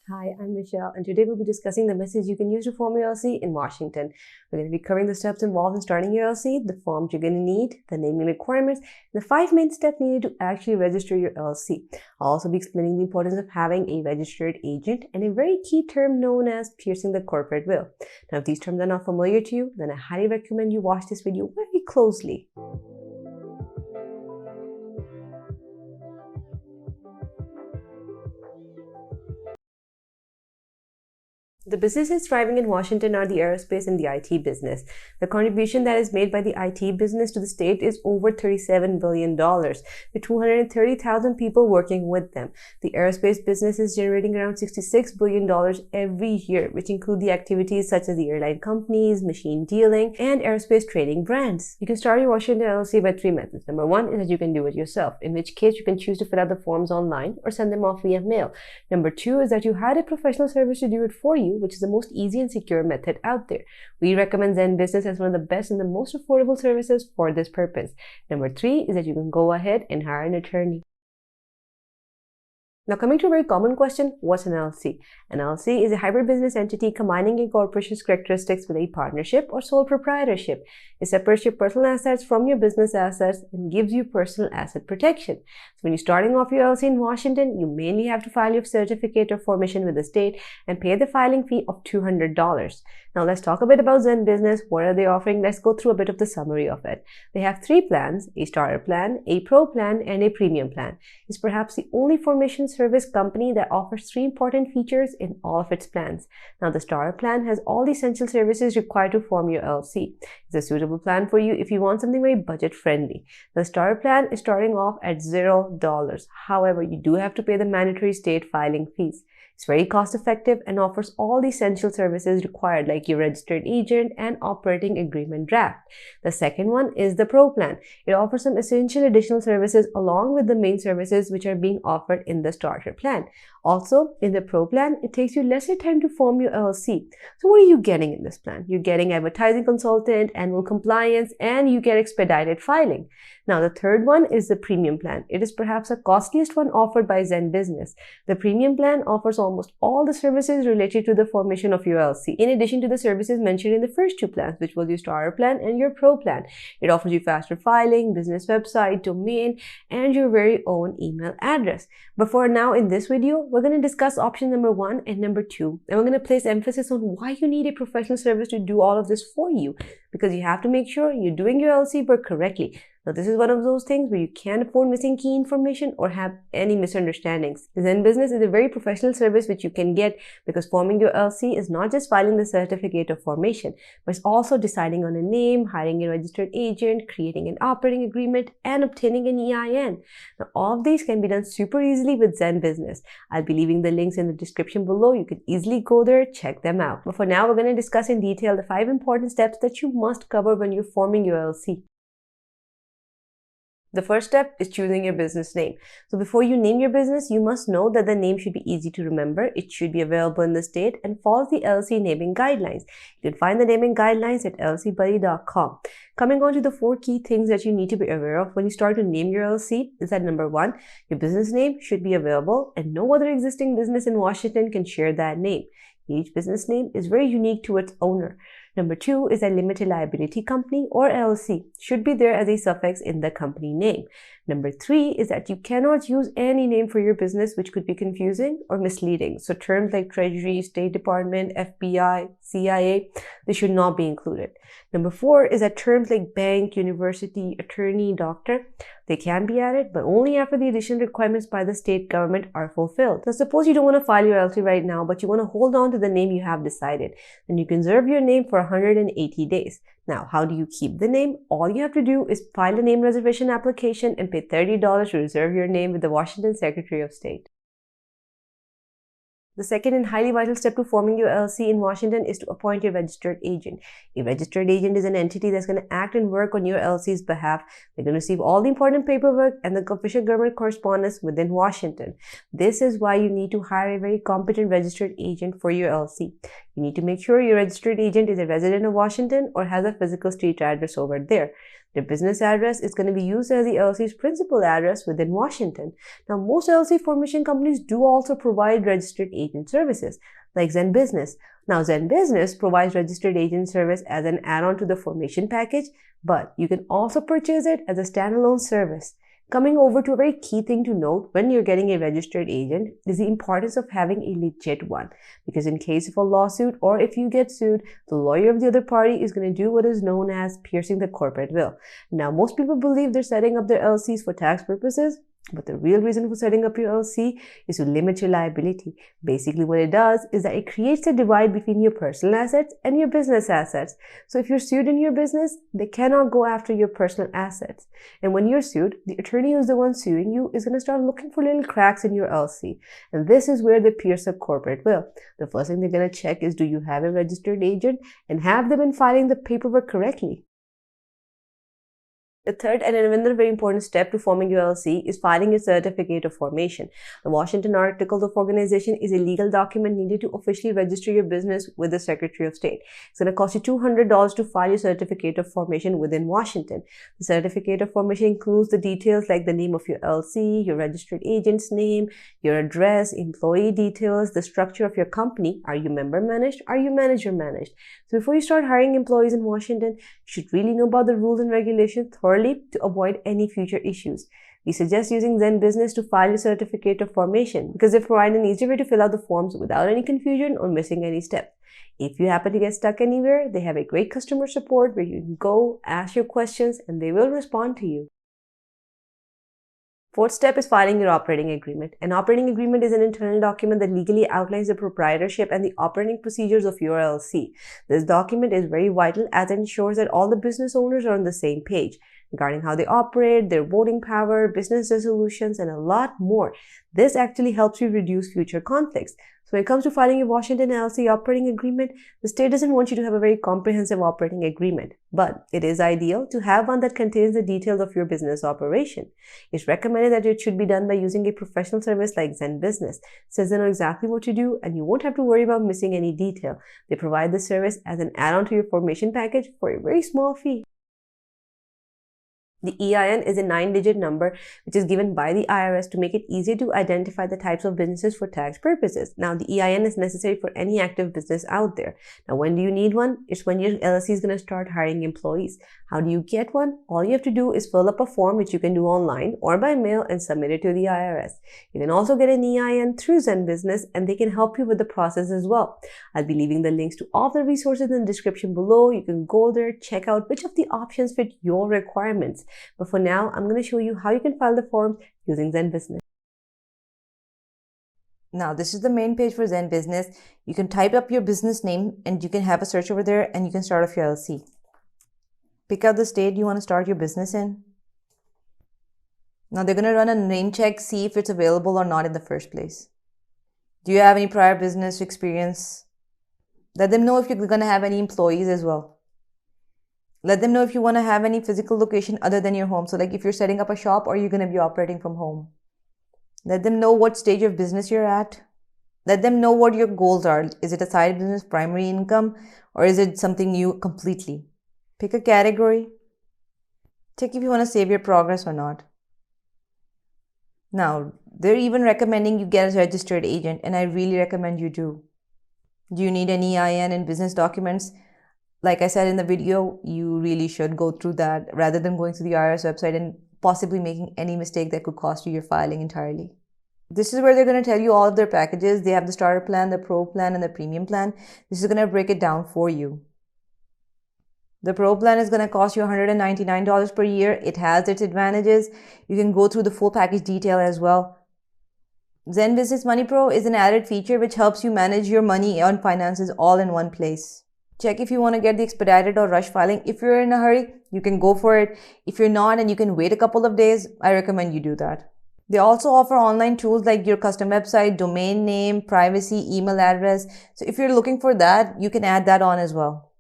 Hi, I'm Michelle, and today we'll be discussing the methods you can use to form your LLC in Washington. We're going to be covering the steps involved in starting your LLC, the forms you're going to need, the naming requirements, and the 5 main steps needed to actually register your LLC. I'll also be explaining the importance of having a registered agent and a very key term known as piercing the corporate veil. Now, if these terms are not familiar to you, then I highly recommend you watch this video very closely. The businesses thriving in Washington are the aerospace and the IT business. The contribution that is made by the IT business to the state is over $37 billion, with 230,000 people working with them. The aerospace business is generating around $66 billion every year, which include the activities such as the airline companies, machine dealing, and aerospace trading brands. You can start your Washington LLC by 3 methods. Number 1 is that you can do it yourself, in which case you can choose to fill out the forms online or send them off via mail. Number 2 is that you hire a professional service to do it for you, which is the most easy and secure method out there. We recommend ZenBusiness as one of the best and the most affordable services for this purpose. Number 3 is that you can go ahead and hire an attorney. Now, coming to a very common question, what's an LLC? An LLC is a hybrid business entity combining a corporation's characteristics with a partnership or sole proprietorship. It separates your personal assets from your business assets and gives you personal asset protection. So when you're starting off your LLC in Washington, you mainly have to file your certificate of formation with the state and pay the filing fee of $200. Now, let's talk a bit about ZenBusiness. What are they offering? Let's go through a bit of the summary of it. They have 3 plans, a starter plan, a pro plan, and a premium plan. It's perhaps the only formation service company that offers 3 important features in all of its plans. Now, the starter plan has all the essential services required to form your LLC. It's a suitable plan for you if you want something very budget friendly. The starter plan is starting off at $0. However, you do have to pay the mandatory state filing fees. It's very cost effective and offers all the essential services required like your registered agent and operating agreement draft. The second one is the Pro plan. It offers some essential additional services along with the main services which are being offered in the starter plan. Also, in the Pro plan, it takes you lesser time to form your LLC. So what are you getting in this plan? You're getting advertising consultant, annual compliance, and you get expedited filing. Now, the third one is the Premium plan. It is perhaps the costliest one offered by ZenBusiness. The Premium plan offers almost all the services related to the formation of your LLC, in addition to the services mentioned in the first 2 plans, which was your starter plan and your Pro plan. It offers you faster filing, business website, domain, and your very own email address. But for now, in this video, we're going to discuss option number 1 and number 2, and we're going to place emphasis on why you need a professional service to do all of this for you, because you have to make sure you're doing your LLC work correctly. Now, this is one of those things where you can't afford missing key information or have any misunderstandings. ZenBusiness is a very professional service which you can get because forming your LLC is not just filing the certificate of formation, but it's also deciding on a name, hiring a registered agent, creating an operating agreement, and obtaining an EIN. Now, all of these can be done super easily with ZenBusiness. I'll be leaving the links in the description below. You can easily go there, check them out. But for now, we're going to discuss in detail the 5 important steps that you must cover when you're forming your LLC. The first step is choosing your business name. So before you name your business, you must know that the name should be easy to remember. It should be available in the state and follows the LLC naming guidelines. You can find the naming guidelines at llcbuddy.com. Coming on to the 4 key things that you need to be aware of when you start to name your LLC is that number 1, your business name should be available and no other existing business in Washington can share that name. Each business name is very unique to its owner. Number 2 is a limited liability company or LLC should be there as a suffix in the company name. Number 3 is that you cannot use any name for your business which could be confusing or misleading. So terms like Treasury, State Department, FBI, CIA, they should not be included. Number 4 is that terms like bank, university, attorney, doctor, they can be added, but only after the additional requirements by the state government are fulfilled. So suppose you don't want to file your LLC right now, but you want to hold on to the name you have decided. Then you can reserve your name for 180 days. Now, how do you keep the name? All you have to do is file a name reservation application and pay $30 to reserve your name with the Washington Secretary of State. The second and highly vital step to forming your LLC in Washington is to appoint a registered agent. A registered agent is an entity that's going to act and work on your LLC's behalf. They're going to receive all the important paperwork and the official government correspondence within Washington. This is why you need to hire a very competent registered agent for your LLC. You need to make sure your registered agent is a resident of Washington or has a physical street address over there. Their business address is going to be used as the LLC's principal address within Washington. Now, most LLC formation companies do also provide registered agent services, like ZenBusiness. Now, ZenBusiness provides registered agent service as an add-on to the formation package, but you can also purchase it as a standalone service. Coming over to a very key thing to note when you're getting a registered agent is the importance of having a legit one. Because in case of a lawsuit or if you get sued, the lawyer of the other party is going to do what is known as piercing the corporate veil. Now, most people believe they're setting up their LLCs for tax purposes, but the real reason for setting up your LLC is to limit your liability. Basically, what it does is that it creates a divide between your personal assets and your business assets. So if you're sued in your business, they cannot go after your personal assets. And when you're sued, the attorney who's the one suing you is going to start looking for little cracks in your LLC. And this is where they pierce the corporate veil. The first thing they're going to check is, do you have a registered agent and have them been filing the paperwork correctly? The third and another very important step to forming your LLC is filing a certificate of formation. The Washington Articles of Organization is a legal document needed to officially register your business with the Secretary of State. It's going to cost you $200 to file your certificate of formation within Washington. The certificate of formation includes the details like the name of your LLC, your registered agent's name, your address, employee details, the structure of your company. Are you member managed? Are you manager managed? So before you start hiring employees in Washington, you should really know about the rules and regulations thoroughly to avoid any future issues. We suggest using ZenBusiness to file a certificate of formation because they provide an easier way to fill out the forms without any confusion or missing any steps. If you happen to get stuck anywhere, they have a great customer support where you can go, ask your questions, and they will respond to you. Fourth step is filing your operating agreement. An operating agreement is an internal document that legally outlines the proprietorship and the operating procedures of your LLC. This document is very vital as it ensures that all the business owners are on the same page regarding how they operate, their voting power, business resolutions, and a lot more. This actually helps you reduce future conflicts. So when it comes to filing a Washington LLC operating agreement, the state doesn't want you to have a very comprehensive operating agreement, but it is ideal to have one that contains the details of your business operation. It's recommended that it should be done by using a professional service like ZenBusiness, since they know exactly what to do and you won't have to worry about missing any detail. They provide this service as an add-on to your formation package for a very small fee. The EIN is a 9-digit number which is given by the IRS to make it easier to identify the types of businesses for tax purposes. Now, the EIN is necessary for any active business out there. Now, when do you need one? It's when your LLC is going to start hiring employees. How do you get one? All you have to do is fill up a form which you can do online or by mail and submit it to the IRS. You can also get an EIN through ZenBusiness and they can help you with the process as well. I'll be leaving the links to all the resources in the description below. You can go there, check out which of the options fit your requirements. But for now, I'm going to show you how you can file the forms using ZenBusiness. Now, this is the main page for ZenBusiness. You can type up your business name and you can have a search over there and you can start off your LLC. Pick out the state you want to start your business in. Now, they're going to run a name check, see if it's available or not in the first place. Do you have any prior business experience? Let them know if you're going to have any employees as well. Let them know if you want to have any physical location other than your home. So like if you're setting up a shop or you're going to be operating from home. Let them know what stage of business you're at. Let them know what your goals are. Is it a side business, primary income, or is it something new completely? Pick a category. Check if you want to save your progress or not. Now, they're even recommending you get a registered agent, and I really recommend you do. Do you need an EIN and business documents? Like I said in the video, you really should go through that rather than going to the IRS website and possibly making any mistake that could cost you your filing entirely. This is where they're going to tell you all of their packages. They have the starter plan, the pro plan, and the premium plan. This is going to break it down for you. The pro plan is going to cost you $199 per year. It has its advantages. You can go through the full package detail as well. ZenBusiness Money Pro is an added feature which helps you manage your money and finances all in one place. Check if you want to get the expedited or rush filing. If you're in a hurry, you can go for it. If you're not and you can wait a couple of days, I recommend you do that. They also offer online tools like your custom website, domain name, privacy, email address. So if you're looking for that, you can add that on as well.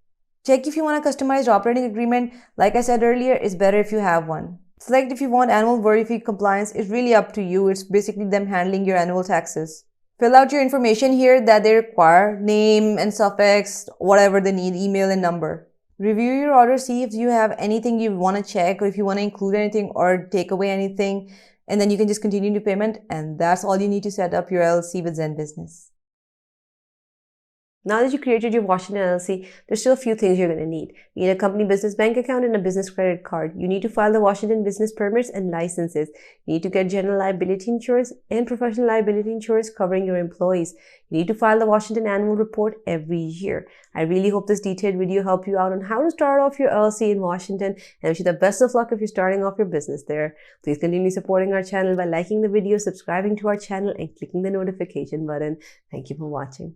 Check if you want a customized operating agreement. Like I said earlier, it's better if you have one. Select if you want annual worry-free compliance. It's really up to you. It's basically them handling your annual taxes. Fill out your information here that they require, name and suffix, whatever they need, email and number. Review your order, see if you have anything you want to check or if you want to include anything or take away anything, and then you can just continue to payment, and that's all you need to set up your LLC with ZenBusiness. Now that you created your Washington LLC, there's still a few things you're going to need. You need a company business bank account and a business credit card. You need to file the Washington business permits and licenses. You need to get general liability insurance and professional liability insurance covering your employees. You need to file the Washington annual report every year. I really hope this detailed video helped you out on how to start off your LLC in Washington, and I wish you the best of luck if you're starting off your business there. Please continue supporting our channel by liking the video, subscribing to our channel, and clicking the notification button. Thank you for watching.